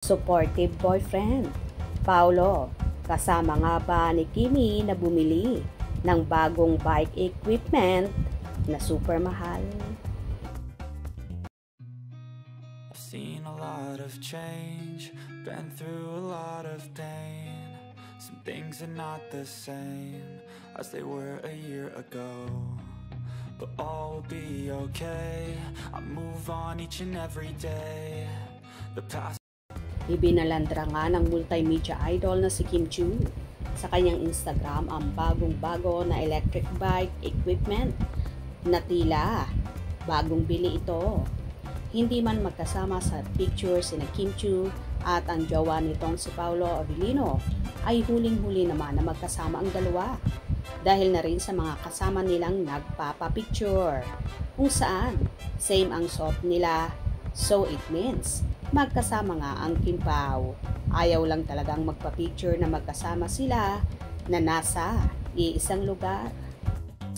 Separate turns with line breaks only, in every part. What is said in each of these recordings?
Supportive boyfriend, Paolo, kasama nga ba ni Kimi na bumili ng bagong bike equipment na super mahal?
I've seen a lot of change, been through a lot of pain. Some things are not the same as they were a year ago, but all will be okay. I move on each and every day. The past.
Ibinalandra nga ng multimedia idol na si Kim Chiu sa kanyang Instagram ang bagong-bago na electric bike equipment na tila bagong bili ito. Hindi man magkasama sa picture sina Kim Chiu at ang jowa nitong si Paolo Avellino, ay huling-huli naman na magkasama ang dalawa dahil na rin sa mga kasama nilang nagpapapicture kung saan same ang suot nila, so it means magkasama nga ang Kim Pao. Ayaw lang talagang magpa-picture na magkasama sila na nasa iisang lugar.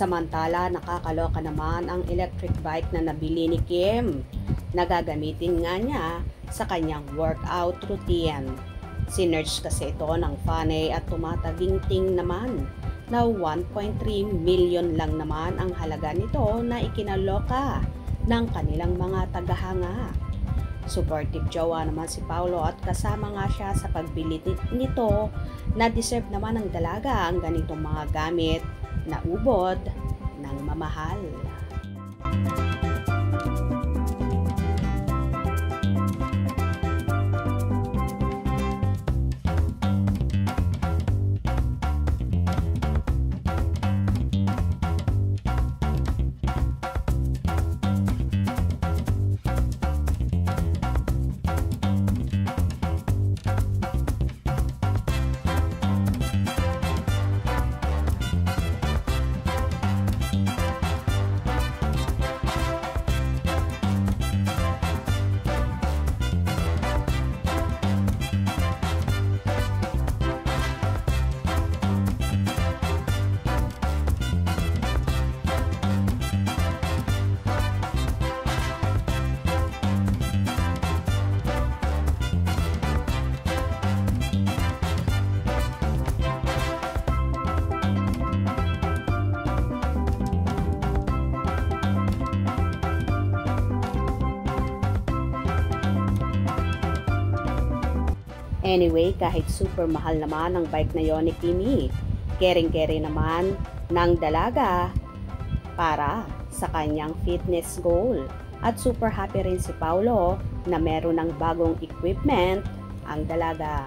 Samantala, nakakaloka naman ang electric bike na nabili ni Kim na gagamitin nga niya sa kanyang workout routine. Sinerge kasi ito ng Fanny at tumataginting naman na 1.3 million lang naman ang halaga nito na ikinaloka ng kanilang mga tagahanga. Supportive jowa naman si Paolo at kasama nga siya sa pagbili nito na deserve naman ng dalaga ang ganitong mga gamit na ubod ng mamahal. Anyway, kahit super mahal naman ang bike na yon ni Kimi, kering-keri naman ng dalaga para sa kanyang fitness goal. At super happy rin si Paolo na meron ng bagong equipment ang dalaga.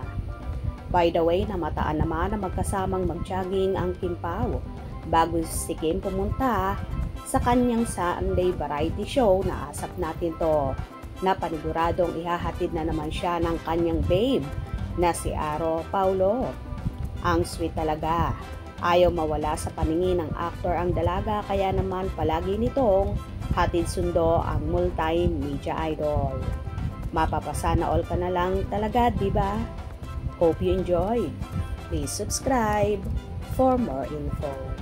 By the way, namataan naman na magkasamang mag-jogging ang Kim Pao bago si Kim pumunta sa kanyang Sunday variety show na asap natin to, na paniguradong ihahatid na naman siya ng kanyang babe na si Aro Paulo. Ang sweet talaga. Ayaw mawala sa paningin ng aktor ang dalaga, kaya naman palagi nitong hatid sundo ang multimedia idol. Mapapasana all ka na lang talaga, diba? Hope you enjoyed. Please subscribe for more info.